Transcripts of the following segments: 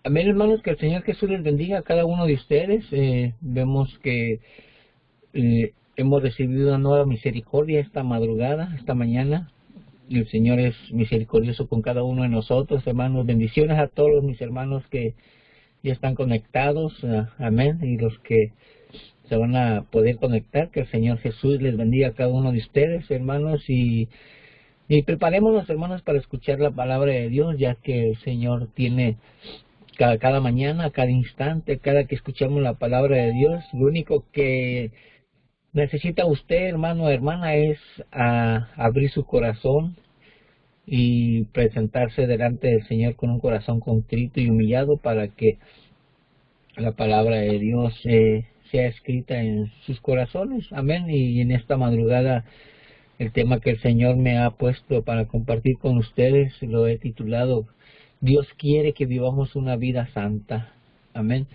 Amén, hermanos, que el Señor Jesús les bendiga a cada uno de ustedes. Vemos que hemos recibido una nueva misericordia esta madrugada, esta mañana. El Señor es misericordioso con cada uno de nosotros, hermanos. Bendiciones a todos mis hermanos que ya están conectados. Amén. Y los que se van a poder conectar, que el Señor Jesús les bendiga a cada uno de ustedes, hermanos. Y preparémonos, hermanos, para escuchar la palabra de Dios, ya que el Señor tiene cada mañana, cada instante, cada que escuchamos la palabra de Dios, lo único que necesita usted, hermano o hermana, es abrir su corazón y presentarse delante del Señor con un corazón contrito y humillado para que la palabra de Dios sea escrita en sus corazones. Amén. Y en esta madrugada, el tema que el Señor me ha puesto para compartir con ustedes lo he titulado Dios quiere que vivamos una vida santa. Amén.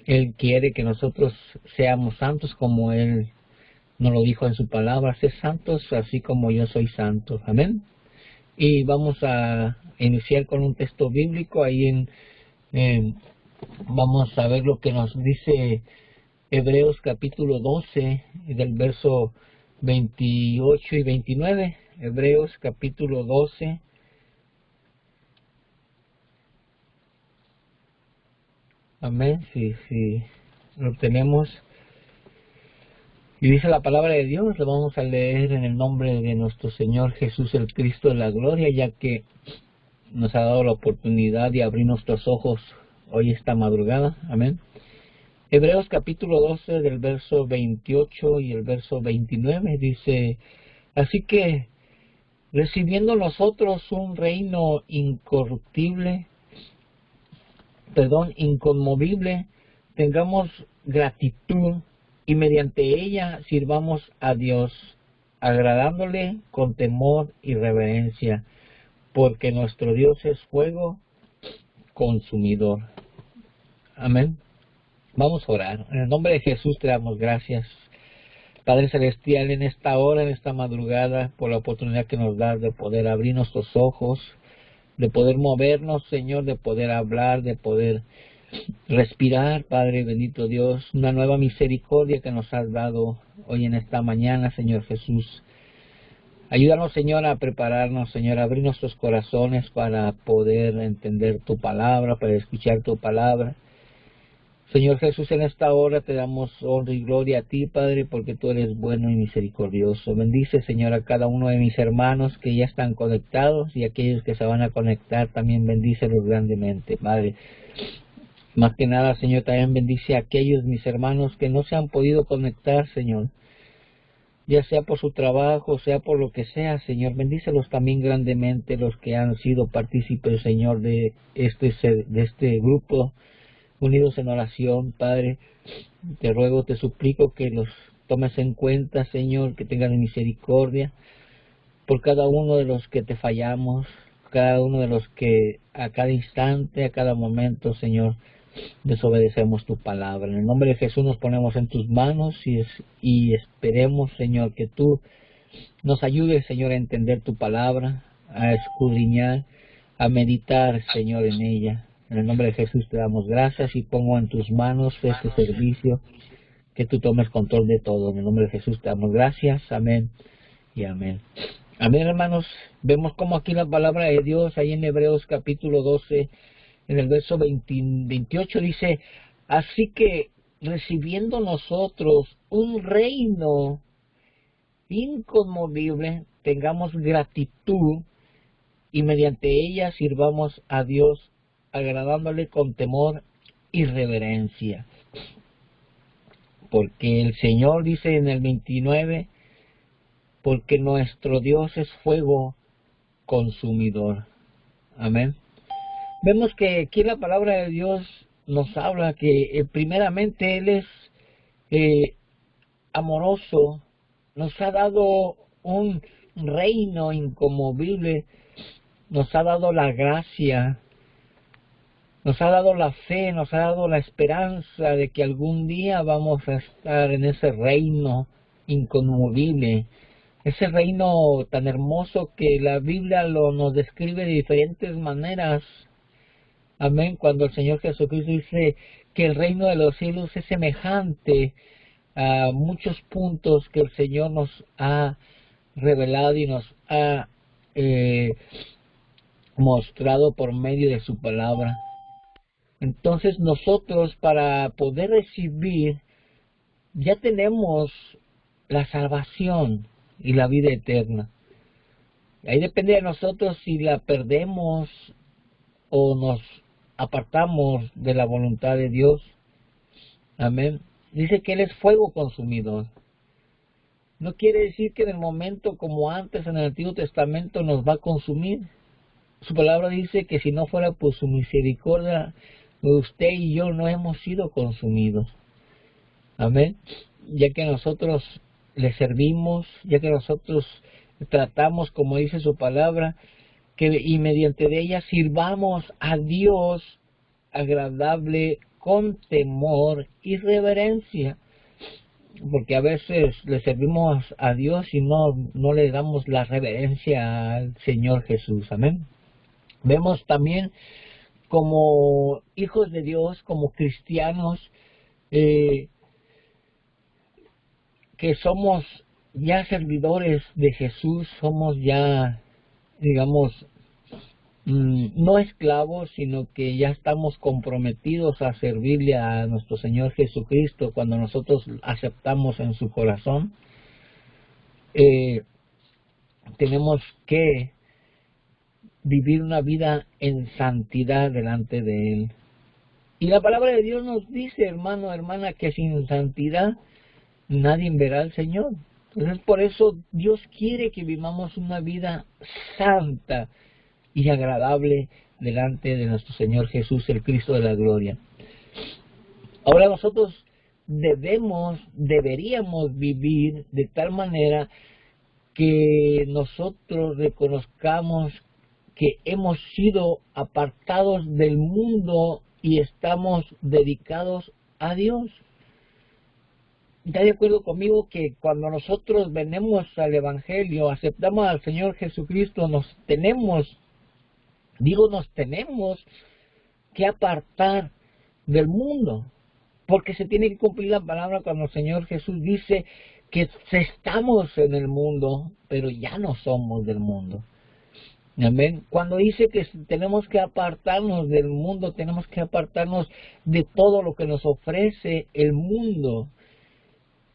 Él quiere que nosotros seamos santos como Él nos lo dijo en su palabra, ser santos así como yo soy santo. Amén. Y vamos a iniciar con un texto bíblico. Vamos a ver lo que nos dice Hebreos capítulo 12, del verso 28 y 29. Hebreos capítulo 12. Amén. Si lo tenemos. Y dice la palabra de Dios, lo vamos a leer en el nombre de nuestro Señor Jesús el Cristo de la gloria, ya que nos ha dado la oportunidad de abrir nuestros ojos hoy esta madrugada. Amén. Hebreos capítulo 12 del verso 28 y el verso 29 dice, así que recibiendo nosotros un reino inconmovible, tengamos gratitud y mediante ella sirvamos a Dios, agradándole con temor y reverencia, porque nuestro Dios es fuego consumidor. Amén. Vamos a orar. En el nombre de Jesús te damos gracias, Padre Celestial, en esta hora, en esta madrugada, por la oportunidad que nos das de poder abrir nuestros ojos, de poder movernos, Señor, de poder hablar, de poder respirar, Padre bendito Dios, una nueva misericordia que nos has dado hoy en esta mañana, Señor Jesús. Ayúdanos, Señor, a prepararnos, Señor, a abrir nuestros corazones para poder entender tu palabra, para escuchar tu palabra. Señor Jesús, en esta hora te damos honra y gloria a ti, Padre, porque tú eres bueno y misericordioso. Bendice, Señor, a cada uno de mis hermanos que ya están conectados y aquellos que se van a conectar, también bendícelos grandemente, Padre. Más que nada, Señor, también bendice a aquellos mis hermanos que no se han podido conectar, Señor, ya sea por su trabajo, sea por lo que sea, Señor. Bendícelos también grandemente, los que han sido partícipes, Señor, de este grupo, unidos en oración, Padre. Te ruego, te suplico que los tomes en cuenta, Señor, que tengas misericordia por cada uno de los que te fallamos, cada uno de los que a cada instante, a cada momento, Señor, desobedecemos tu palabra. En el nombre de Jesús nos ponemos en tus manos y esperemos, Señor, que tú nos ayudes, Señor, a entender tu palabra, a escudriñar, a meditar, Señor, en ella. En el nombre de Jesús te damos gracias y pongo en tus manos este servicio, que tú tomes control de todo. En el nombre de Jesús te damos gracias. Amén y amén. Amén, hermanos. Vemos como aquí la palabra de Dios, ahí en Hebreos capítulo 12, en el verso 28 dice, así que recibiendo nosotros un reino inconmovible, tengamos gratitud y mediante ella sirvamos a Dios, agradándole con temor y reverencia. Porque el Señor dice en el 29, porque nuestro Dios es fuego consumidor. Amén. Vemos que aquí la palabra de Dios nos habla que primeramente Él es amoroso, nos ha dado un reino inconmovible, nos ha dado la gracia, nos ha dado la fe, nos ha dado la esperanza de que algún día vamos a estar en ese reino inconmovible, ese reino tan hermoso que la Biblia nos describe de diferentes maneras. Amén. Cuando el Señor Jesucristo dice que el reino de los cielos es semejante a muchos puntos que el Señor nos ha revelado y nos ha mostrado por medio de su palabra. Entonces nosotros, para poder recibir, ya tenemos la salvación y la vida eterna. Ahí depende de nosotros si la perdemos o nos apartamos de la voluntad de Dios. Amén. Dice que Él es fuego consumidor. No quiere decir que en el momento como antes en el Antiguo Testamento nos va a consumir. Su palabra dice que si no fuera por su misericordia, usted y yo no hemos sido consumidos. Amén. Ya que nosotros le servimos, ya que nosotros tratamos, como dice su palabra, y mediante de ella sirvamos a Dios agradable con temor y reverencia. Porque a veces le servimos a Dios y no le damos la reverencia al Señor Jesús. Amén. Vemos también como hijos de Dios, como cristianos, que somos ya servidores de Jesús, somos ya, digamos, no esclavos, sino que ya estamos comprometidos a servirle a nuestro Señor Jesucristo cuando nosotros aceptamos en su corazón. Tenemos que vivir una vida en santidad delante de Él. Y la palabra de Dios nos dice, hermano, hermana, que sin santidad nadie verá al Señor. Entonces, por eso Dios quiere que vivamos una vida santa y agradable delante de nuestro Señor Jesús, el Cristo de la gloria. Ahora nosotros deberíamos vivir de tal manera que nosotros reconozcamos que hemos sido apartados del mundo y estamos dedicados a Dios. ¿Está de acuerdo conmigo que cuando nosotros venimos al Evangelio, aceptamos al Señor Jesucristo, nos tenemos que apartar del mundo? Porque se tiene que cumplir la palabra cuando el Señor Jesús dice que estamos en el mundo, pero ya no somos del mundo. Amén. Cuando dice que tenemos que apartarnos del mundo, tenemos que apartarnos de todo lo que nos ofrece el mundo.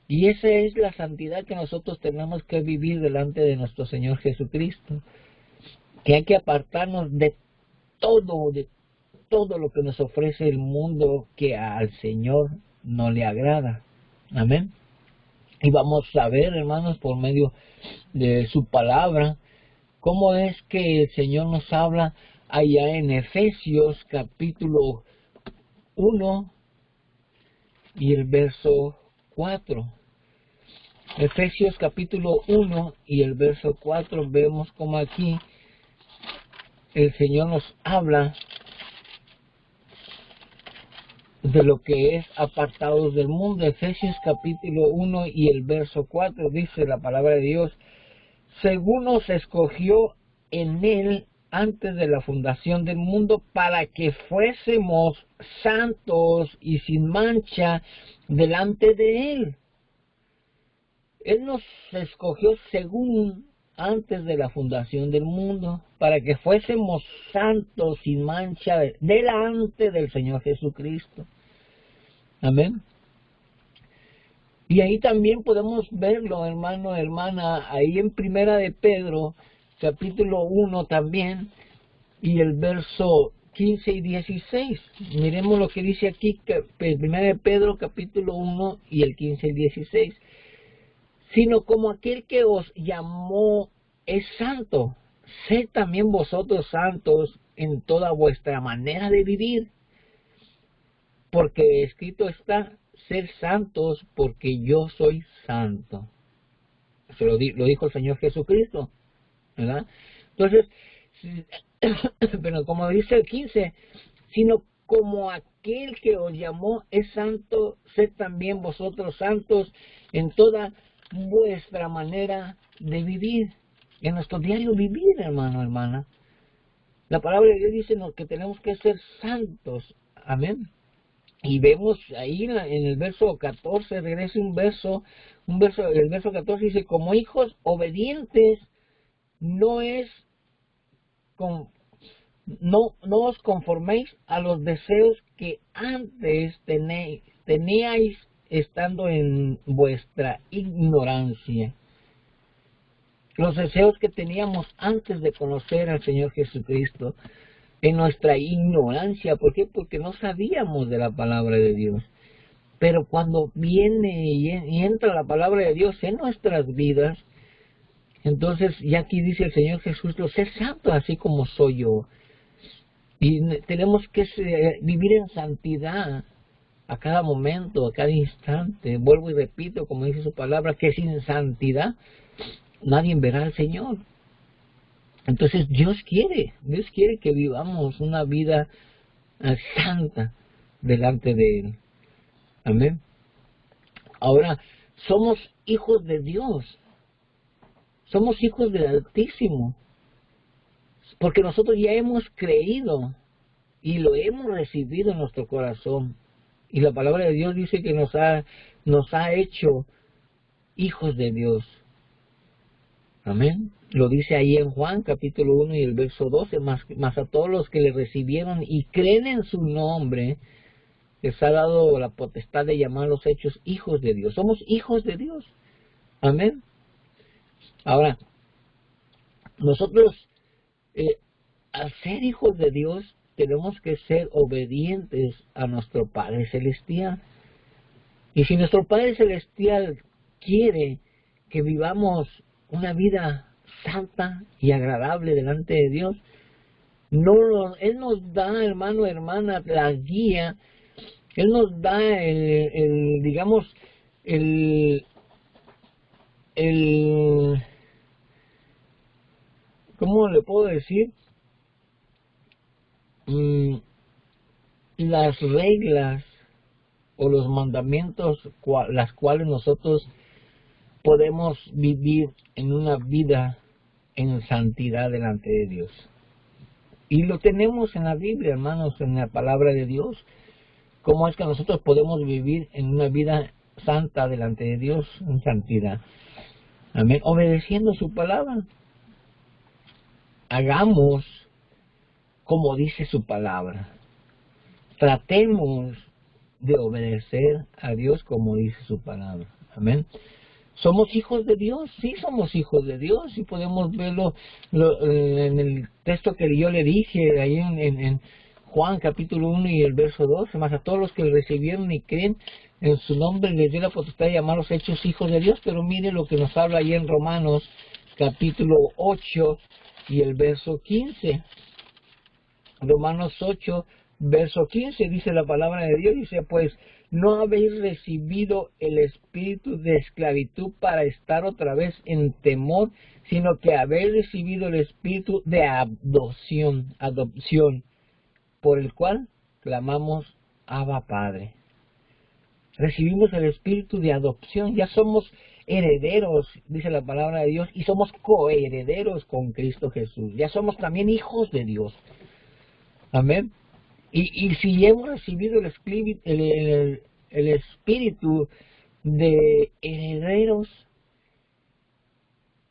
Y esa es la santidad que nosotros tenemos que vivir delante de nuestro Señor Jesucristo. Que hay que apartarnos de todo lo que nos ofrece el mundo que al Señor no le agrada. Amén. Y vamos a ver, hermanos, por medio de su palabra, cómo es que el Señor nos habla allá en Efesios capítulo 1 y el verso 4. Efesios capítulo 1 y el verso 4, vemos como aquí el Señor nos habla de lo que es apartados del mundo. Efesios capítulo 1 y el verso 4 dice la palabra de Dios: según nos escogió en Él antes de la fundación del mundo, para que fuésemos santos y sin mancha delante de Él. Él nos escogió según antes de la fundación del mundo, para que fuésemos santos sin mancha delante del Señor Jesucristo. Amén. Y ahí también podemos verlo, hermano, hermana, ahí en Primera de Pedro, capítulo 1 también, y el verso 15 y 16. Miremos lo que dice aquí, Primera de Pedro, capítulo 1 y el 15 y 16. Sino como aquel que os llamó es santo, sed también vosotros santos en toda vuestra manera de vivir, porque escrito está: ser santos porque yo soy santo. Eso lo dijo el Señor Jesucristo, ¿verdad? Entonces, pero como dice el 15, sino como aquel que os llamó es santo, sed también vosotros santos en toda vuestra manera de vivir, en nuestro diario vivir, hermano, hermana. La palabra de Dios dice que tenemos que ser santos. Amén. Y vemos ahí en el verso 14, regresa el verso 14 dice, como hijos obedientes, no es con, no os conforméis a los deseos que antes teníais estando en vuestra ignorancia. Los deseos que teníamos antes de conocer al Señor Jesucristo, en nuestra ignorancia. ¿Por qué? Porque no sabíamos de la palabra de Dios. Pero cuando viene y entra la palabra de Dios en nuestras vidas, entonces ya aquí dice el Señor Jesús, sé santo así como soy yo. Y tenemos que vivir en santidad a cada momento, a cada instante. Vuelvo y repito, como dice su palabra, que sin santidad nadie verá al Señor. Entonces Dios quiere que vivamos una vida santa delante de Él. Amén. Ahora, somos hijos de Dios. Somos hijos del Altísimo. Porque nosotros ya hemos creído y lo hemos recibido en nuestro corazón. Y la palabra de Dios dice que nos ha hecho hijos de Dios. Amén. Lo dice ahí en Juan capítulo 1 y el verso 12, más a todos los que le recibieron y creen en su nombre, les ha dado la potestad de llamarlos hechos hijos de Dios. Somos hijos de Dios. Amén. Ahora, nosotros, al ser hijos de Dios, tenemos que ser obedientes a nuestro Padre Celestial. Y si nuestro Padre Celestial quiere que vivamos una vida santa y agradable delante de Dios, Él nos da, hermano, hermana, la guía. Él nos da digamos, ¿cómo le puedo decir? Las reglas o los mandamientos, las cuales nosotros podemos vivir en una vida en santidad delante de Dios. Y lo tenemos en la Biblia, hermanos, en la palabra de Dios. ¿Cómo es que nosotros podemos vivir en una vida santa delante de Dios, en santidad? Amén. Obedeciendo su palabra. Hagamos como dice su palabra. Tratemos de obedecer a Dios como dice su palabra. Amén. ¿Somos hijos de Dios? Sí, somos hijos de Dios. Y podemos verlo en el texto que yo le dije, ahí en Juan capítulo 1 y el verso 12. Más a todos los que le recibieron y creen en su nombre, les dio la potestad de llamarlos hechos hijos de Dios. Pero mire lo que nos habla ahí en Romanos capítulo 8 y el verso 15. Romanos 8, verso 15, dice la palabra de Dios, dice, pues no habéis recibido el espíritu de esclavitud para estar otra vez en temor, sino que habéis recibido el espíritu de adopción, por el cual clamamos Abba Padre. Recibimos el espíritu de adopción, ya somos herederos, dice la palabra de Dios, y somos coherederos con Cristo Jesús. Ya somos también hijos de Dios. Amén. Y si hemos recibido el espíritu de herederos,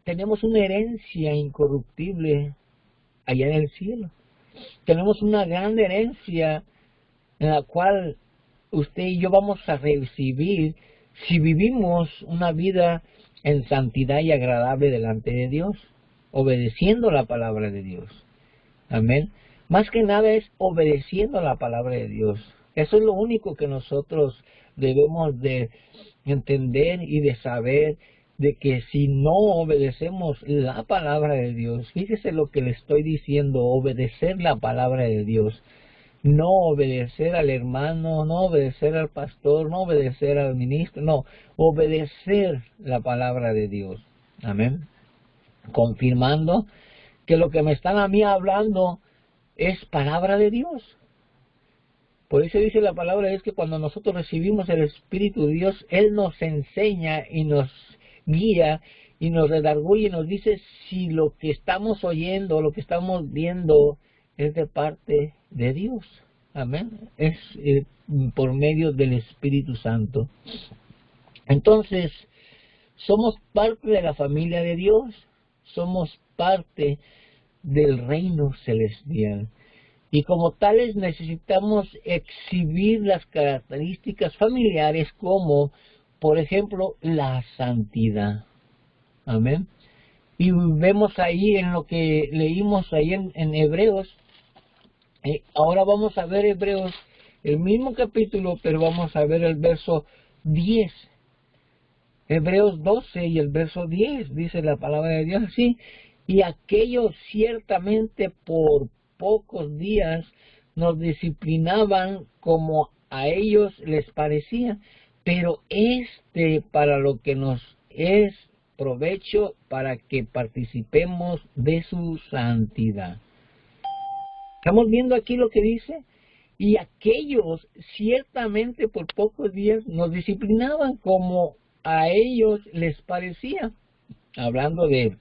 tenemos una herencia incorruptible allá en el cielo. Tenemos una gran herencia en la cual usted y yo vamos a recibir si vivimos una vida en santidad y agradable delante de Dios, obedeciendo la palabra de Dios. Amén. Más que nada es obedeciendo la palabra de Dios. Eso es lo único que nosotros debemos de entender y de saber, de que si no obedecemos la palabra de Dios, fíjese lo que le estoy diciendo, obedecer la palabra de Dios, no obedecer al hermano, no obedecer al pastor, no obedecer al ministro, no, obedecer la palabra de Dios. Amén. Confirmando que lo que me están a mí hablando es palabra de Dios. Por eso dice la palabra, es que cuando nosotros recibimos el Espíritu de Dios, Él nos enseña y nos guía y nos redarguye y nos dice si lo que estamos oyendo, lo que estamos viendo es de parte de Dios. Amén. Es por medio del Espíritu Santo. Entonces, somos parte de la familia de Dios. Somos parte del reino celestial. Y como tales necesitamos exhibir las características familiares como, por ejemplo, la santidad. Amén. Y vemos ahí en lo que leímos ahí en Hebreos. Ahora vamos a ver Hebreos, el mismo capítulo, pero vamos a ver el verso 10. Hebreos 12 y el verso 10 dice la palabra de Dios así: y aquellos ciertamente por pocos días nos disciplinaban como a ellos les parecía, pero para lo que nos es provecho, para que participemos de su santidad. Estamos viendo aquí lo que dice: y aquellos ciertamente por pocos días nos disciplinaban como a ellos les parecía, hablando de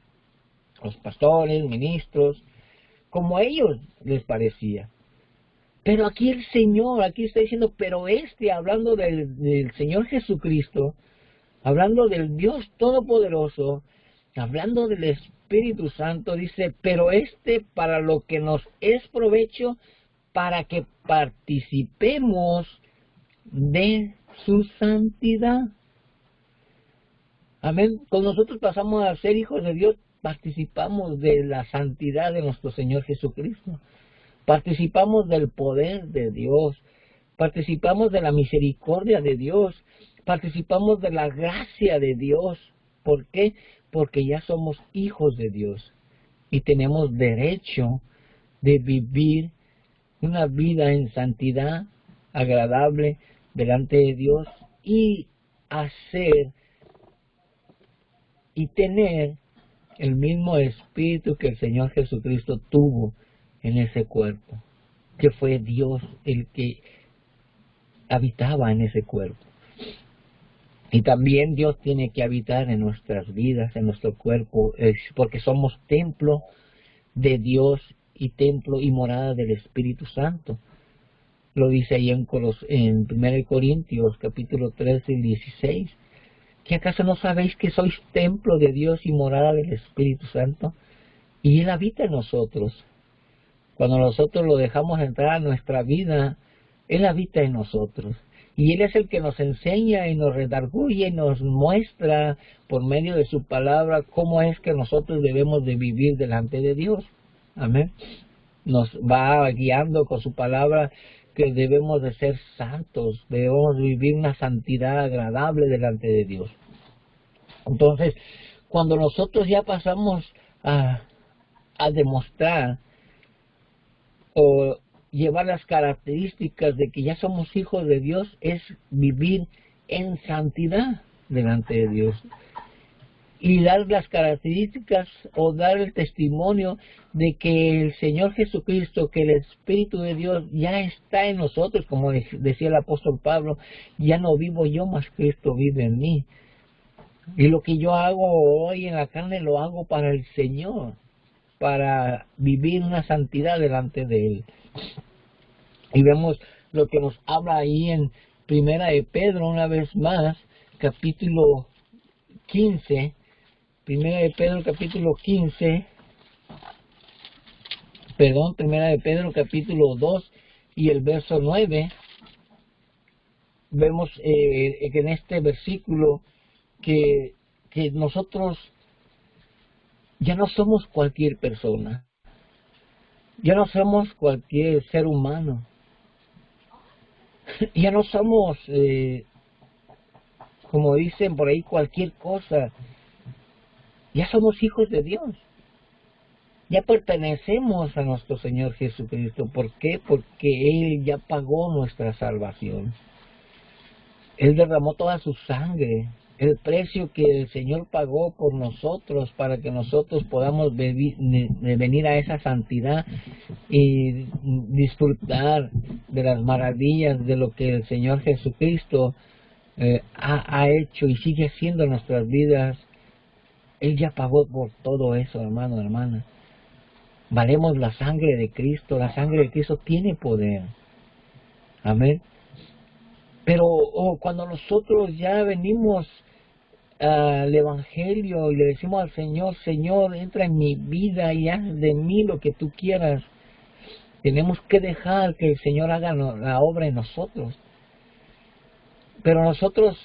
los pastores, ministros, como a ellos les parecía. Pero aquí el Señor, aquí está diciendo, pero hablando del Señor Jesucristo, hablando del Dios Todopoderoso, hablando del Espíritu Santo, dice, pero para lo que nos es provecho, para que participemos de su santidad. Amén. Cuando nosotros pasamos a ser hijos de Dios, participamos de la santidad de nuestro Señor Jesucristo. Participamos del poder de Dios. Participamos de la misericordia de Dios. Participamos de la gracia de Dios. ¿Por qué? Porque ya somos hijos de Dios y tenemos derecho de vivir una vida en santidad, agradable delante de Dios, y hacer y tener el mismo espíritu que el Señor Jesucristo tuvo en ese cuerpo, que fue Dios el que habitaba en ese cuerpo. Y también Dios tiene que habitar en nuestras vidas, en nuestro cuerpo, porque somos templo de Dios y templo y morada del Espíritu Santo. Lo dice ahí en 1 Corintios capítulo 13 y 16. ¿Que acaso no sabéis que sois templo de Dios y morada del Espíritu Santo? Y Él habita en nosotros. Cuando nosotros lo dejamos entrar a nuestra vida, Él habita en nosotros. Y Él es el que nos enseña y nos redarguye y nos muestra por medio de su palabra cómo es que nosotros debemos de vivir delante de Dios. Amén. Nos va guiando con su palabra que debemos de ser santos, debemos vivir una santidad agradable delante de Dios. Entonces, cuando nosotros ya pasamos a demostrar o llevar las características de que ya somos hijos de Dios, es vivir en santidad delante de Dios. Y dar las características o dar el testimonio de que el Señor Jesucristo, que el Espíritu de Dios ya está en nosotros, como decía el apóstol Pablo, ya no vivo yo, mas Cristo vive en mí. Y lo que yo hago hoy en la carne lo hago para el Señor, para vivir una santidad delante de Él. Y vemos lo que nos habla ahí en Primera de Pedro, una vez más, capítulo 15, Primera de Pedro capítulo 15, Primera de Pedro capítulo 2 y el verso 9, vemos que en este versículo que nosotros ya no somos cualquier persona, ya no somos cualquier ser humano, ya no somos, como dicen por ahí, cualquier cosa. Ya somos hijos de Dios. Ya pertenecemos a nuestro Señor Jesucristo. ¿Por qué? Porque Él ya pagó nuestra salvación. Él derramó toda su sangre, el precio que el Señor pagó por nosotros para que nosotros podamos venir a esa santidad y disfrutar de las maravillas de lo que el Señor Jesucristo ha hecho y sigue haciendo en nuestras vidas. Él ya pagó por todo eso, hermano, hermana. valemos la sangre de Cristo. La sangre de Cristo tiene poder. Amén. Pero cuando nosotros ya venimos al Evangelio y le decimos al Señor, Señor, entra en mi vida y haz de mí lo que tú quieras, tenemos que dejar que el Señor haga la obra en nosotros. Pero nosotros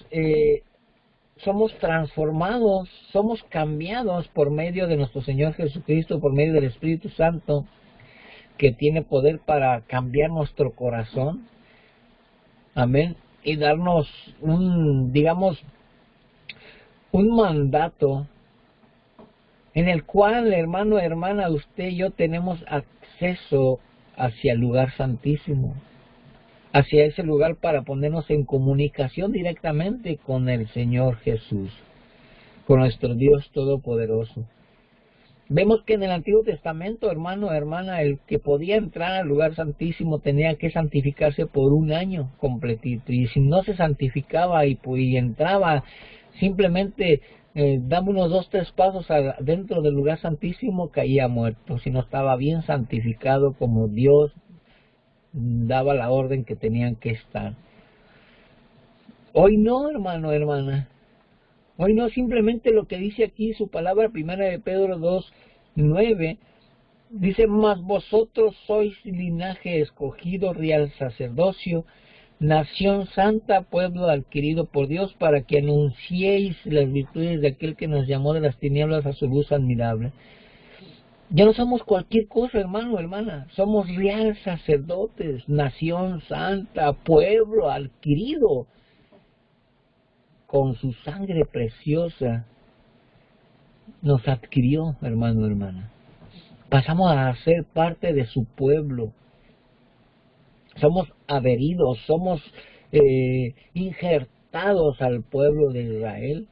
somos transformados, somos cambiados por medio de nuestro Señor Jesucristo, por medio del Espíritu Santo, que tiene poder para cambiar nuestro corazón. Amén. Y darnos un mandato en el cual, hermano, hermana, usted y yo tenemos acceso hacia el lugar santísimo, hacia ese lugar para ponernos en comunicación directamente con el Señor Jesús, con nuestro Dios Todopoderoso. Vemos que en el Antiguo Testamento, hermano, hermana, el que podía entrar al lugar santísimo tenía que santificarse por un año completito, y si no se santificaba y entraba, simplemente daba unos 2-3 pasos dentro del lugar santísimo, caía muerto, si no estaba bien santificado como Dios daba la orden que tenían que estar. Hoy no, hermano, hermana. Hoy no, simplemente lo que dice aquí su palabra, 1 de Pedro 2:9, dice: mas vosotros sois linaje escogido, real sacerdocio, nación santa, pueblo adquirido por Dios, para que anunciéis las virtudes de aquel que nos llamó de las tinieblas a su luz admirable. Ya no somos cualquier cosa, hermano, hermana. Somos real sacerdotes, nación santa, pueblo adquirido con su sangre preciosa. Nos adquirió, hermano, hermana. Pasamos a ser parte de su pueblo. Somos adheridos, somos injertados al pueblo de Israel.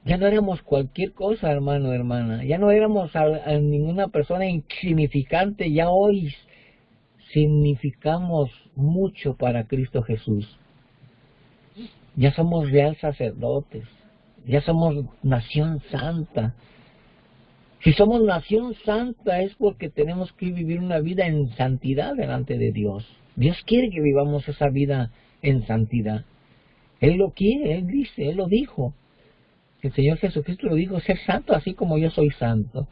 Ya no éramos cualquier cosa, hermano, hermana. Ya no éramos a ninguna persona insignificante. Ya hoy significamos mucho para Cristo Jesús. Ya somos real sacerdotes. Ya somos nación santa. Si somos nación santa es porque tenemos que vivir una vida en santidad delante de Dios. Dios quiere que vivamos esa vida en santidad. Él lo quiere, Él dice, Él lo dijo. El Señor Jesucristo lo dijo: ser santo así como yo soy santo.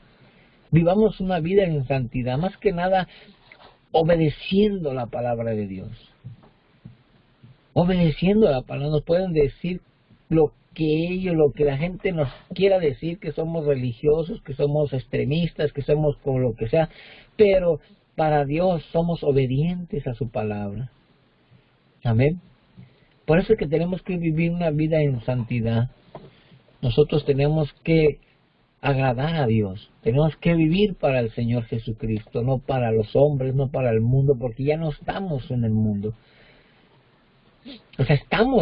Vivamos una vida en santidad, más que nada obedeciendo la palabra de Dios. Obedeciendo la palabra. Nos pueden decir lo que la gente nos quiera decir, que somos religiosos, que somos extremistas, que somos como lo que sea, pero para Dios somos obedientes a su palabra. Amén. Por eso es que tenemos que vivir una vida en santidad. Nosotros tenemos que agradar a Dios. Tenemos que vivir para el Señor Jesucristo, no para los hombres, no para el mundo, porque ya no estamos en el mundo. O sea,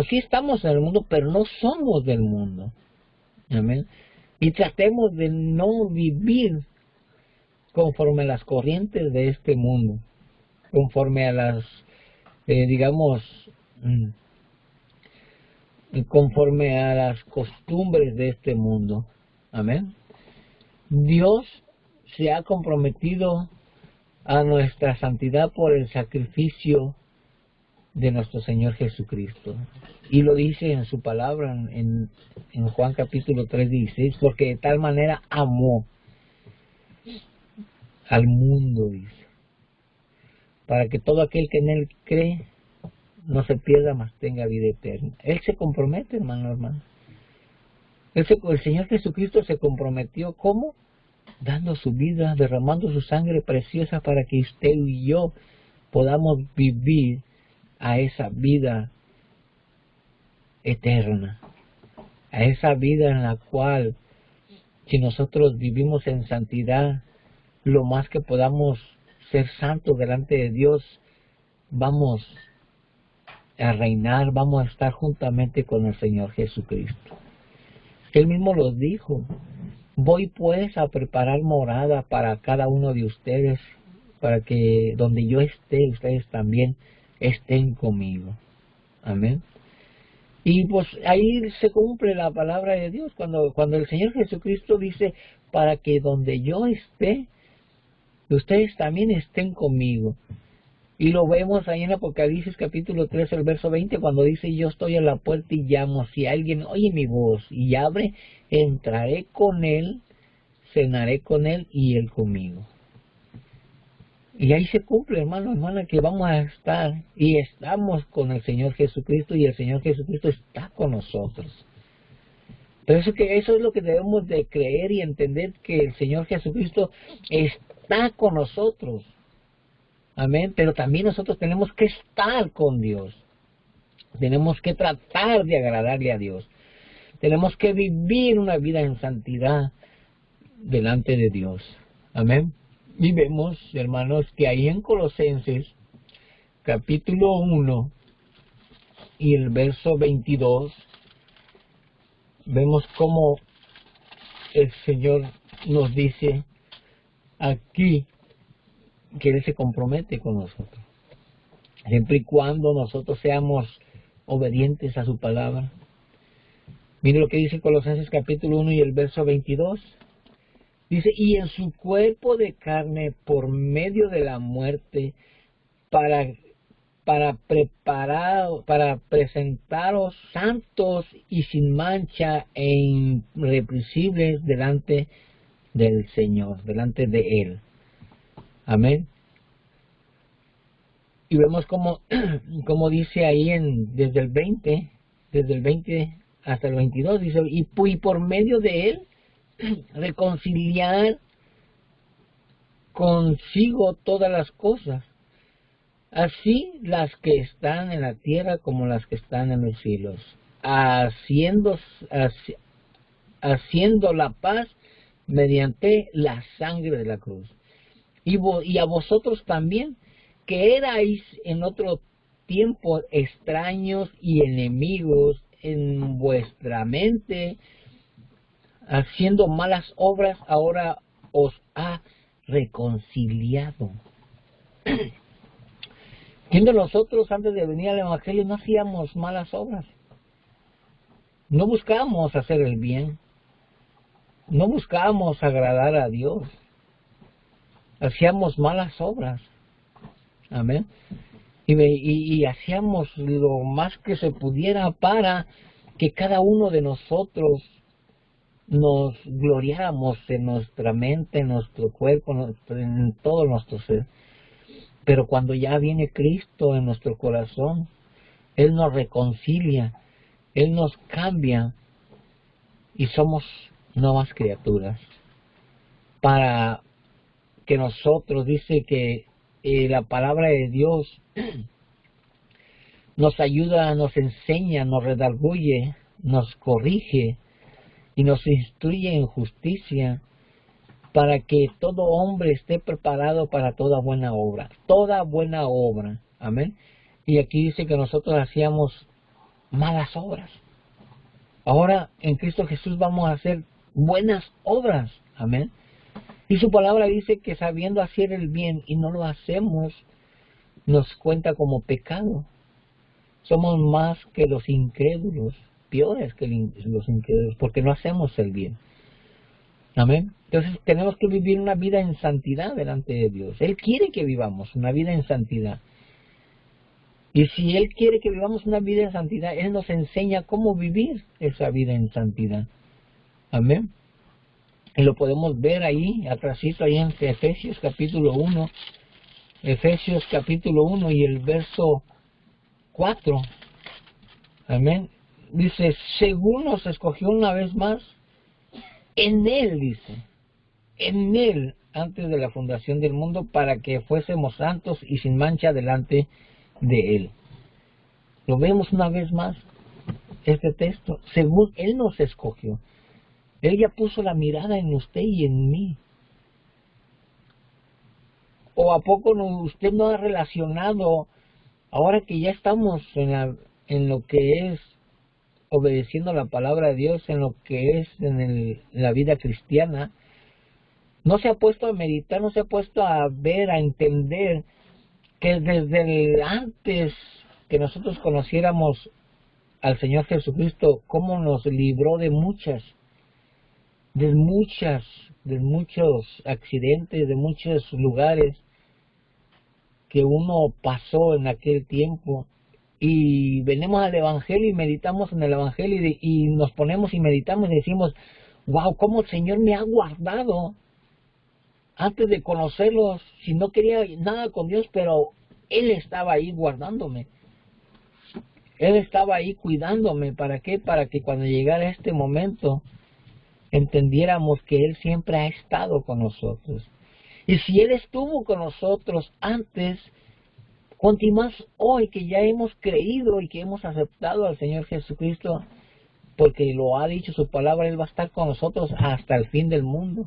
sí estamos en el mundo, pero no somos del mundo. Amén. Y tratemos de no vivir conforme a las corrientes de este mundo, conforme a las, conforme a las costumbres de este mundo. Amén. Dios se ha comprometido a nuestra santidad por el sacrificio de nuestro Señor Jesucristo. Y lo dice en su palabra en Juan capítulo 3:16, porque de tal manera amó al mundo, dice, para que todo aquel que en Él cree no se pierda, mas tenga vida eterna. Él se compromete, hermano, hermano. El Señor Jesucristo se comprometió, ¿cómo? Dando su vida, derramando su sangre preciosa para que usted y yo podamos vivir a esa vida eterna, a esa vida en la cual, si nosotros vivimos en santidad, lo más que podamos ser santos delante de Dios, vamos a reinar, vamos a estar juntamente con el Señor Jesucristo. Él mismo lo dijo: voy pues a preparar morada para cada uno de ustedes, para que donde yo esté, ustedes también estén conmigo. Amén. Y pues ahí se cumple la palabra de Dios, cuando el Señor Jesucristo dice: para que donde yo esté, que ustedes también estén conmigo. Y lo vemos ahí en Apocalipsis capítulo 3, el verso 20, cuando dice: yo estoy a la puerta y llamo, si alguien oye mi voz y abre, entraré con él, cenaré con él y él conmigo. Y ahí se cumple, hermano, hermana, que vamos a estar y estamos con el Señor Jesucristo, y el Señor Jesucristo está con nosotros. Pero eso es lo que debemos de creer y entender, que el Señor Jesucristo está con nosotros. Amén. Pero también nosotros tenemos que estar con Dios. Tenemos que tratar de agradarle a Dios. Tenemos que vivir una vida en santidad delante de Dios. Amén. Y vemos, hermanos, que ahí en Colosenses, capítulo 1 y el verso 22, vemos cómo el Señor nos dice aquí que Él se compromete con nosotros, siempre y cuando nosotros seamos obedientes a su palabra. Mire lo que dice Colosenses capítulo 1 y el verso 22. Dice: y en su cuerpo de carne, por medio de la muerte, para presentaros santos y sin mancha e irreprensibles delante del Señor, delante de Él. Amén. Y vemos como dice ahí desde el 20 hasta el 22, dice: y por medio de Él reconciliar consigo todas las cosas, así las que están en la tierra como las que están en los cielos, haciendo la paz mediante la sangre de la cruz. Y a vosotros también, que erais en otro tiempo extraños y enemigos en vuestra mente, haciendo malas obras, ahora os ha reconciliado. Siendo nosotros, antes de venir al Evangelio, no hacíamos malas obras. No buscábamos hacer el bien. No buscábamos agradar a Dios. Hacíamos malas obras. Amén. Y hacíamos lo más que se pudiera para que cada uno de nosotros nos gloriáramos en nuestra mente, en nuestro cuerpo, en todo nuestro ser. Pero cuando ya viene Cristo en nuestro corazón, Él nos reconcilia, Él nos cambia y somos nuevas criaturas. Para que nosotros, dice que la palabra de Dios nos ayuda, nos enseña, nos redarguye, nos corrige y nos instruye en justicia, para que todo hombre esté preparado para toda buena obra. Toda buena obra. Amén. Y aquí dice que nosotros hacíamos malas obras. Ahora en Cristo Jesús vamos a hacer buenas obras. Amén. Y su palabra dice que sabiendo hacer el bien y no lo hacemos, nos cuenta como pecado. Somos más que los incrédulos, peores que los incrédulos, porque no hacemos el bien. Amén. Entonces tenemos que vivir una vida en santidad delante de Dios. Él quiere que vivamos una vida en santidad. Y si Él quiere que vivamos una vida en santidad, Él nos enseña cómo vivir esa vida en santidad. Amén. Y lo podemos ver ahí, atrásito, ahí en Efesios capítulo 1. Efesios capítulo 1 y el verso 4. Amén. Dice: según nos escogió una vez más, en Él, dice, en Él, antes de la fundación del mundo, para que fuésemos santos y sin mancha delante de Él. Lo vemos una vez más, este texto. Según Él nos escogió. Él ya puso la mirada en usted y en mí. ¿O a poco usted no ha relacionado, ahora que ya estamos en lo que es obedeciendo la palabra de Dios, en lo que es en la vida cristiana, no se ha puesto a meditar, no se ha puesto a ver, a entender que desde antes que nosotros conociéramos al Señor Jesucristo, cómo nos libró de muchas de muchos accidentes, de muchos lugares que uno pasó en aquel tiempo, y venimos al Evangelio y meditamos en el Evangelio y nos ponemos y meditamos y decimos, wow, cómo el Señor me ha guardado antes de conocerlos, si no quería nada con Dios, pero Él estaba ahí guardándome. Él estaba ahí cuidándome. ¿Para qué? Para que cuando llegara este momento entendiéramos que Él siempre ha estado con nosotros. Y si Él estuvo con nosotros antes, cuanto más hoy que ya hemos creído y que hemos aceptado al Señor Jesucristo, porque lo ha dicho su palabra, Él va a estar con nosotros hasta el fin del mundo,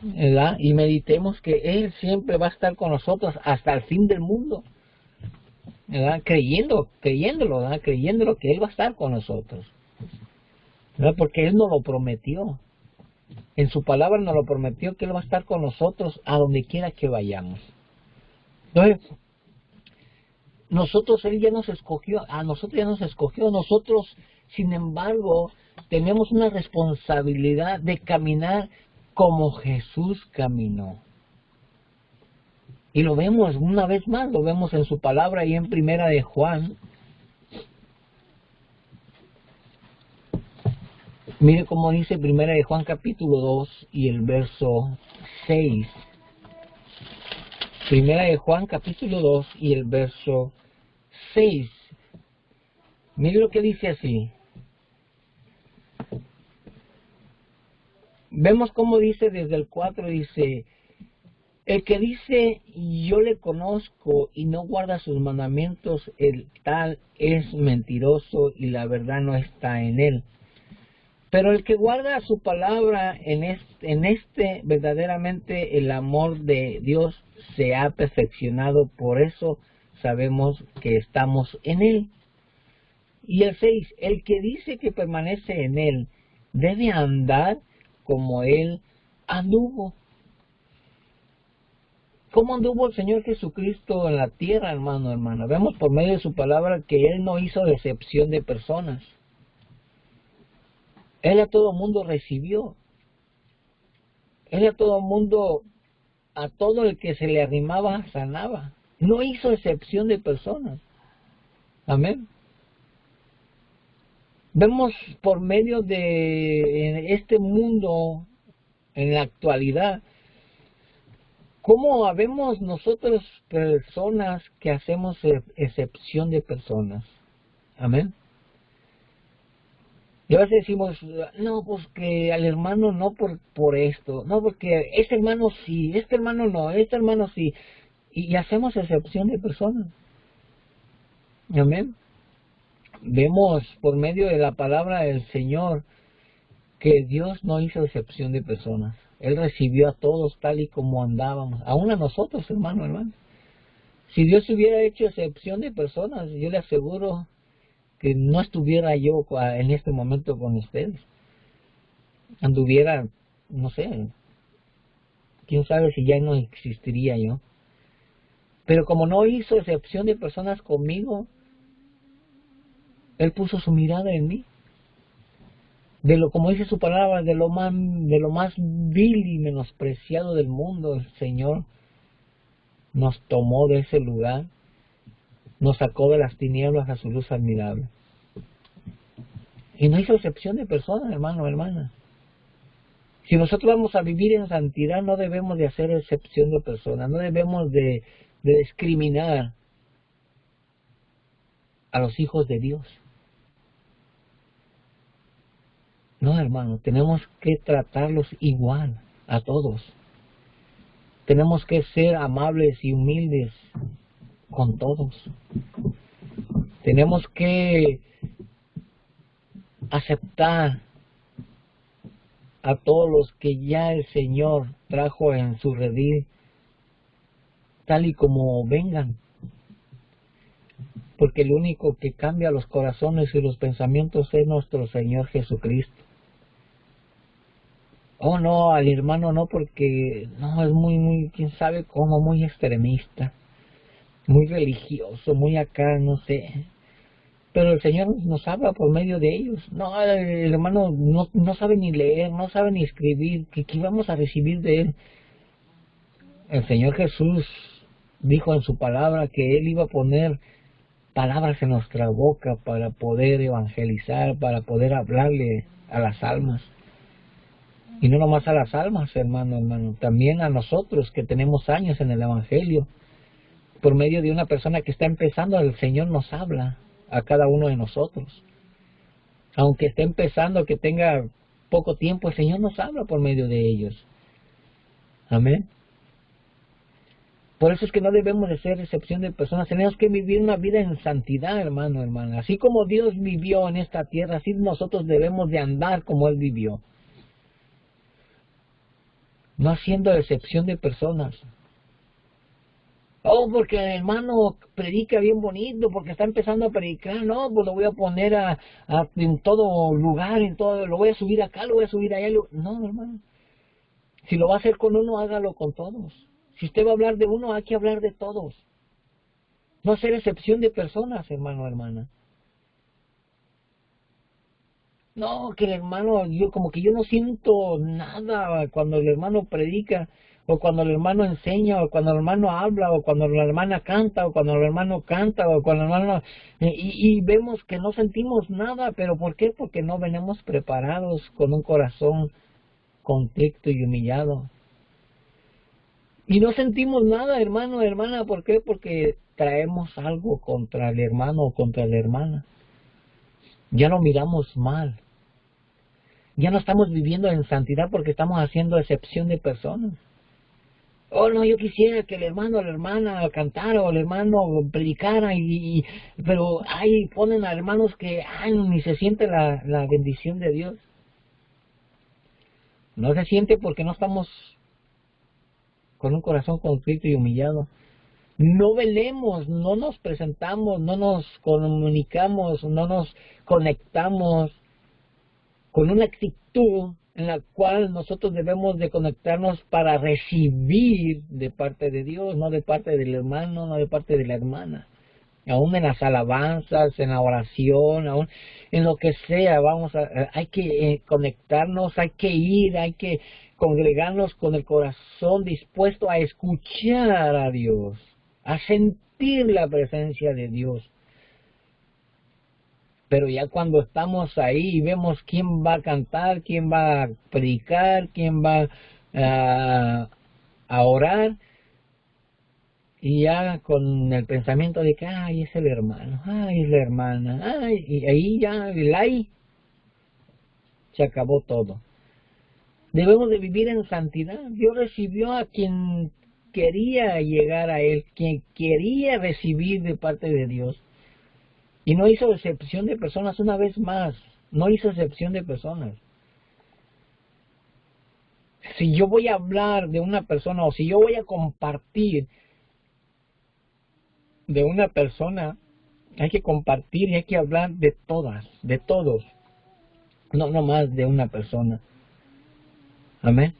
¿verdad? Y meditemos que Él siempre va a estar con nosotros hasta el fin del mundo, ¿verdad? Creyéndolo, ¿verdad? Creyéndolo que Él va a estar con nosotros, ¿verdad? Porque Él nos lo prometió. En su palabra nos lo prometió que Él va a estar con nosotros a donde quiera que vayamos. Entonces, Él ya nos escogió, nosotros, sin embargo, tenemos una responsabilidad de caminar como Jesús caminó. Y lo vemos una vez más, lo vemos en su palabra y en Primera de Juan. Mire cómo dice Primera de Juan capítulo 2 y el verso 6. Primera de Juan capítulo 2 y el verso 6. Mire lo que dice así. Vemos cómo dice desde el 4, dice, el que dice yo le conozco y no guarda sus mandamientos, el tal es mentiroso y la verdad no está en él. Pero el que guarda su palabra, en este verdaderamente el amor de Dios se ha perfeccionado, por eso sabemos que estamos en Él. Y el 6, el que dice que permanece en Él, debe andar como Él anduvo. ¿Cómo anduvo el Señor Jesucristo en la tierra, hermana? Vemos por medio de su palabra que Él no hizo excepción de personas. Él a todo mundo recibió. Él a todo mundo, a todo el que se le arrimaba, sanaba. No hizo excepción de personas. Amén. Vemos por medio de este mundo, en la actualidad, cómo habemos nosotros personas que hacemos excepción de personas. Amén. Y a veces decimos, no, pues que al hermano no por esto, no, porque este hermano sí, este hermano no, este hermano sí. Y hacemos excepción de personas. Amén. Vemos por medio de la palabra del Señor que Dios no hizo excepción de personas. Él recibió a todos tal y como andábamos, aún a nosotros, hermano. Si Dios hubiera hecho excepción de personas, yo le aseguro que no estuviera yo en este momento con ustedes. Anduviera, no sé, quién sabe si ya no existiría yo. Pero como no hizo excepción de personas conmigo, Él puso su mirada en mí. Como dice su palabra, de lo más vil y menospreciado del mundo, el Señor nos tomó de ese lugar, nos sacó de las tinieblas a su luz admirable. Y no hizo excepción de personas, hermana. Si nosotros vamos a vivir en santidad, no debemos de hacer excepción de personas, no debemos de discriminar a los hijos de Dios. No, hermano, tenemos que tratarlos igual a todos. Tenemos que ser amables y humildes con todos. Tenemos que aceptar a todos los que ya el Señor trajo en su redil, tal y como vengan. Porque el único que cambia los corazones y los pensamientos es nuestro Señor Jesucristo. Oh, no, al hermano no, porque no, es muy, quién sabe cómo, muy extremista, muy religioso, muy acá, no sé. pero el Señor nos habla por medio de ellos. No, el hermano no sabe ni leer, no sabe ni escribir. ¿Qué vamos a recibir de él? El Señor Jesús dijo en su palabra que Él iba a poner palabras en nuestra boca para poder evangelizar, para poder hablarle a las almas. Y no nomás a las almas, hermano, también a nosotros que tenemos años en el Evangelio. Por medio de una persona que está empezando, el Señor nos habla a cada uno de nosotros. Aunque esté empezando, que tenga poco tiempo, el Señor nos habla por medio de ellos. Amén. Por eso es que no debemos de ser excepción de personas. Tenemos que vivir una vida en santidad, hermana. Así como Dios vivió en esta tierra, así nosotros debemos de andar como Él vivió. No haciendo excepción de personas. Oh, porque el hermano predica bien bonito, porque está empezando a predicar. No, pues lo voy a poner en todo lugar, lo voy a subir acá, lo voy a subir allá. No, hermano. Si lo va a hacer con uno, hágalo con todos. Si usted va a hablar de uno, hay que hablar de todos. No hacer excepción de personas, hermana. No, que el hermano, como que yo no siento nada cuando el hermano predica, o cuando el hermano enseña, o cuando el hermano habla, o cuando la hermana canta, o cuando el hermano canta, o cuando el hermano... Y vemos que no sentimos nada, pero ¿por qué? Porque no venimos preparados con un corazón contrito y humillado. Y no sentimos nada, hermana, ¿por qué? Porque traemos algo contra el hermano o contra la hermana. Ya lo miramos mal. Ya no estamos viviendo en santidad porque estamos haciendo excepción de personas. Oh, no, yo quisiera que el hermano o la hermana cantara o el hermano predicara, pero ahí ponen a hermanos que ni se siente la bendición de Dios. No se siente porque no estamos con un corazón contrito y humillado. No velemos, no nos presentamos, no nos comunicamos, no nos conectamos con una actitud en la cual nosotros debemos de conectarnos para recibir de parte de Dios, no de parte del hermano, no de parte de la hermana. Aún en las alabanzas, en la oración, aún en lo que sea, hay que conectarnos, hay que ir, hay que congregarnos con el corazón dispuesto a escuchar a Dios, a sentir la presencia de Dios. Pero ya cuando estamos ahí y vemos quién va a cantar, quién va a predicar, quién va a orar, y ya con el pensamiento de que, es el hermano, es la hermana, y ahí ya, ahí se acabó todo. Debemos de vivir en santidad. Dios recibió a quien quería llegar a Él, quien quería recibir de parte de Dios. Y no hizo excepción de personas una vez más. No hizo excepción de personas. Si yo voy a hablar de una persona o si yo voy a compartir de una persona, hay que compartir y hay que hablar de todas, de todos. No más de una persona. Amén.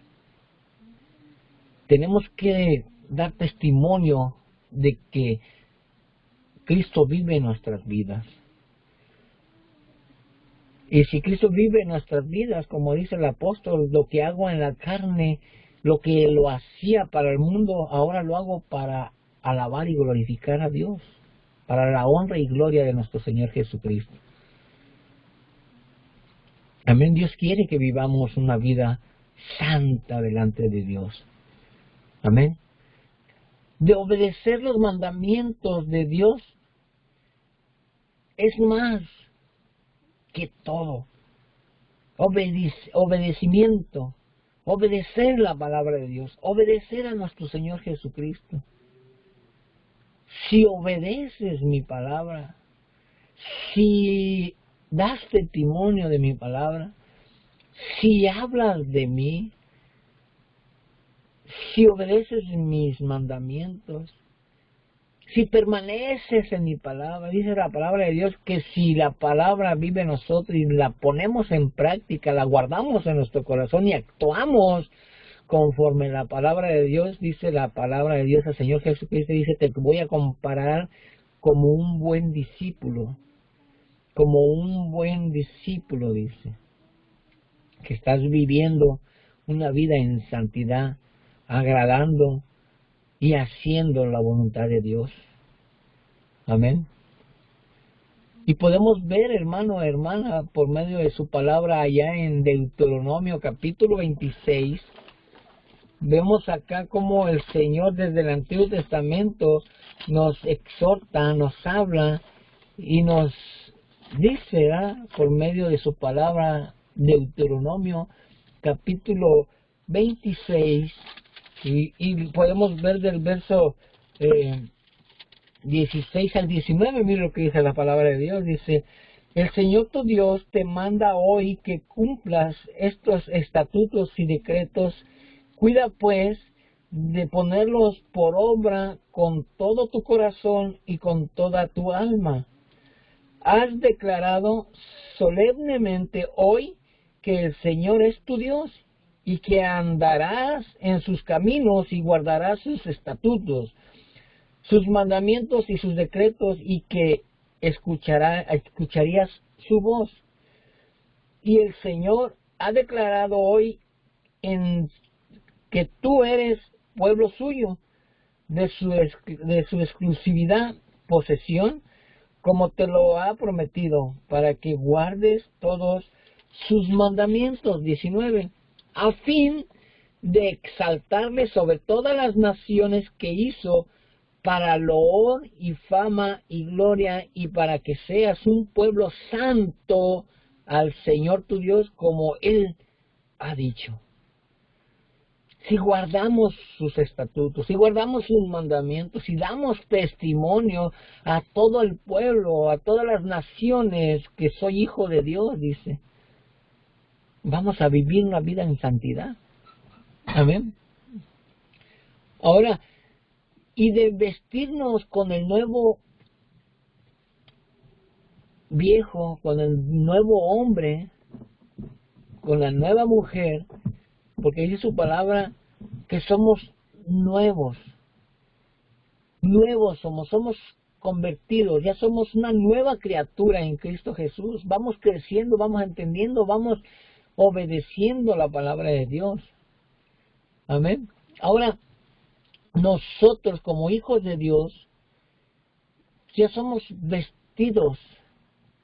Tenemos que dar testimonio de que Cristo vive en nuestras vidas. Y si Cristo vive en nuestras vidas, como dice el apóstol, lo que hago en la carne, lo que lo hacía para el mundo, ahora lo hago para alabar y glorificar a Dios, para la honra y gloria de nuestro Señor Jesucristo. Amén. Dios quiere que vivamos una vida santa delante de Dios. Amén. De obedecer los mandamientos de Dios es más que todo. Obedecimiento, obedecer la palabra de Dios, obedecer a nuestro Señor Jesucristo. Si obedeces mi palabra, si das testimonio de mi palabra, si hablas de mí, si obedeces mis mandamientos, si permaneces en mi palabra, dice la palabra de Dios que si la palabra vive en nosotros y la ponemos en práctica, la guardamos en nuestro corazón y actuamos conforme la palabra de Dios, dice la palabra de Dios, el Señor Jesucristo dice, te voy a comparar como un buen discípulo. como un buen discípulo, dice, que estás viviendo una vida en santidad, agradando y haciendo la voluntad de Dios. Amén. Y podemos ver, hermano, hermana, por medio de su palabra allá en Deuteronomio capítulo 26, vemos acá como el Señor desde el Antiguo Testamento nos exhorta, nos habla y nos dice, ¿verdad?, por medio de su palabra, Deuteronomio capítulo 26, y podemos ver del verso 16 al 19, mira lo que dice la palabra de Dios. Dice: el Señor tu Dios te manda hoy que cumplas estos estatutos y decretos. Cuida pues de ponerlos por obra con todo tu corazón y con toda tu alma. Has declarado solemnemente hoy que el Señor es tu Dios y que andarás en sus caminos y guardarás sus estatutos, sus mandamientos y sus decretos, y que escucharías su voz. Y el Señor ha declarado hoy que tú eres pueblo suyo, de su exclusividad, posesión, como te lo ha prometido, para que guardes todos sus mandamientos. 19. A fin de exaltarle sobre todas las naciones que hizo, para loor y fama y gloria, y para que seas un pueblo santo al Señor tu Dios, como Él ha dicho. Si guardamos sus estatutos, si guardamos sus mandamientos, si damos testimonio a todo el pueblo, a todas las naciones que soy hijo de Dios, dice, vamos a vivir una vida en santidad. Amén. Ahora, y de vestirnos con el nuevo viejo, con el nuevo hombre, con la nueva mujer, porque dice su palabra que somos nuevos somos convertidos, ya somos una nueva criatura en Cristo Jesús. Vamos creciendo, vamos entendiendo, vamos obedeciendo la palabra de Dios. Amén. Ahora, nosotros como hijos de Dios ya somos vestidos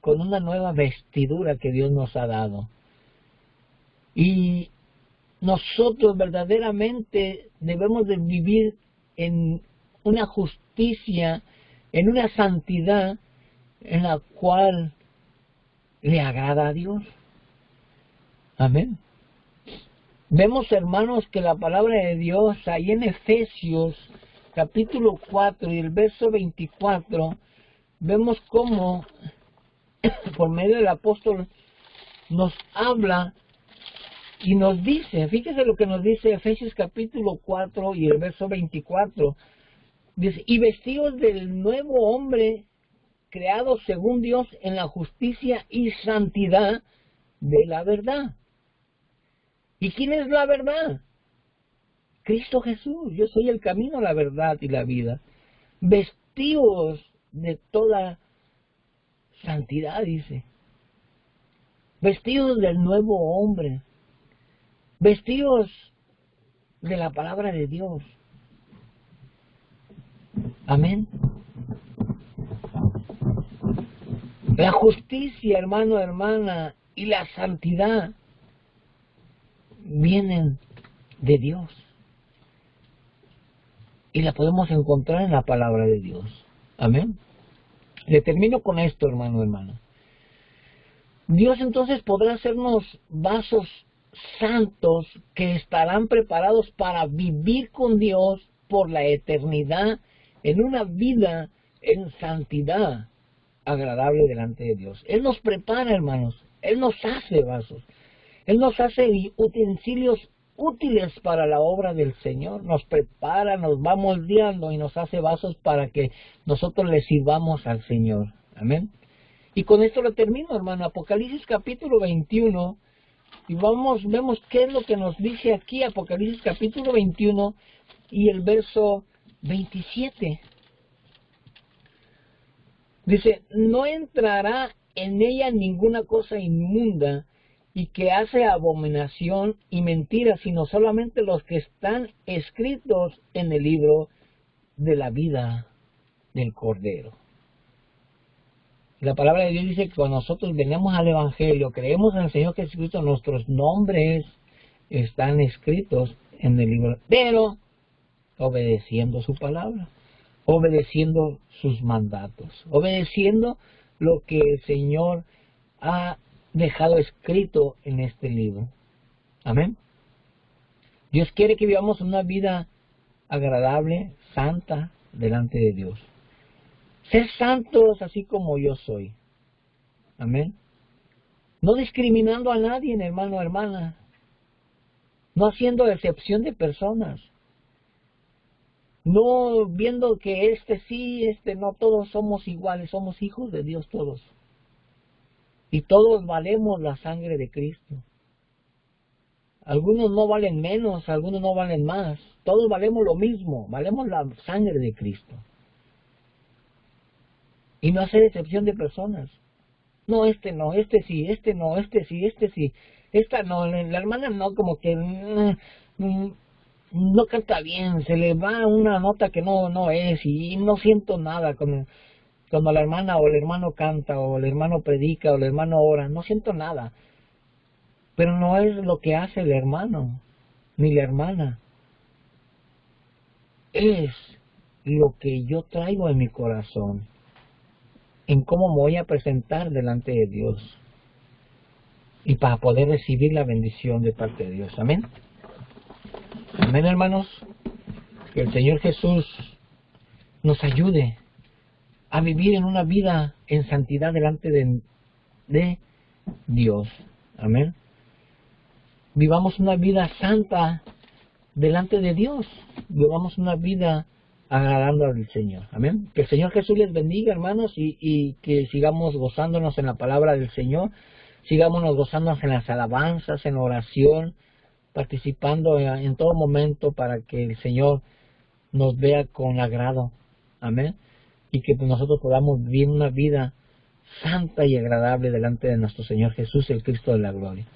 con una nueva vestidura que Dios nos ha dado. Y nosotros verdaderamente debemos de vivir en una justicia, en una santidad en la cual le agrada a Dios. Amén. Vemos, hermanos, que la palabra de Dios ahí en Efesios capítulo 4 y el verso 24, vemos cómo por medio del apóstol nos habla y nos dice, fíjese lo que nos dice Efesios capítulo 4 y el verso 24, dice: y vestidos del nuevo hombre, creado según Dios en la justicia y santidad de la verdad. ¿Y quién es la verdad? Cristo Jesús. Yo soy el camino, la verdad y la vida. Vestidos de toda santidad, dice. Vestidos del nuevo hombre. Vestidos de la palabra de Dios. Amén. La justicia, hermano, hermana, y la santidad vienen de Dios. Y la podemos encontrar en la palabra de Dios. Amén. Le termino con esto, hermano, hermana. Dios entonces podrá hacernos vasos santos que estarán preparados para vivir con Dios por la eternidad en una vida en santidad agradable delante de Dios. Él nos prepara, hermanos. Él nos hace vasos. Él nos hace utensilios útiles para la obra del Señor. Nos prepara, nos va moldeando y nos hace vasos para que nosotros le sirvamos al Señor. Amén. Y con esto lo termino, hermano. Apocalipsis capítulo 21. Y vemos qué es lo que nos dice aquí. Apocalipsis capítulo 21 y el verso 27. Dice: no entrará en ella ninguna cosa inmunda y que hace abominación y mentira, sino solamente los que están escritos en el libro de la vida del Cordero. La palabra de Dios dice que cuando nosotros venimos al Evangelio, creemos en el Señor Jesucristo, nuestros nombres están escritos en el libro, pero obedeciendo su palabra, obedeciendo sus mandatos, obedeciendo lo que el Señor ha dejado escrito en este libro. Amén. Dios quiere que vivamos una vida agradable, santa, delante de Dios. Ser santos así como yo soy. Amén. No discriminando a nadie, hermano o hermana. No haciendo excepción de personas. No viendo que este sí, este no, todos somos iguales, somos hijos de Dios todos. Y todos valemos la sangre de Cristo. Algunos no valen menos, algunos no valen más. Todos valemos lo mismo, valemos la sangre de Cristo. Y no hacer excepción de personas. No, este no, este sí, este no, este sí, este sí. Esta no, la hermana no, como que no canta bien, se le va una nota que no es y no siento nada cuando la hermana o el hermano canta o el hermano predica o el hermano ora, no siento nada. Pero no es lo que hace el hermano ni la hermana. Es lo que yo traigo en mi corazón, en cómo me voy a presentar delante de Dios y para poder recibir la bendición de parte de Dios. Amén. Amén, hermanos. Que el Señor Jesús nos ayude a vivir en una vida en santidad delante de Dios. Amén. Vivamos una vida santa delante de Dios. Vivamos una vida agradando al Señor. Amén. Que el Señor Jesús les bendiga, hermanos, y que sigamos gozándonos en la palabra del Señor. Sigámonos gozándonos en las alabanzas, en oración, participando en todo momento para que el Señor nos vea con agrado. Amén. Y que nosotros podamos vivir una vida santa y agradable delante de nuestro Señor Jesús, el Cristo de la gloria.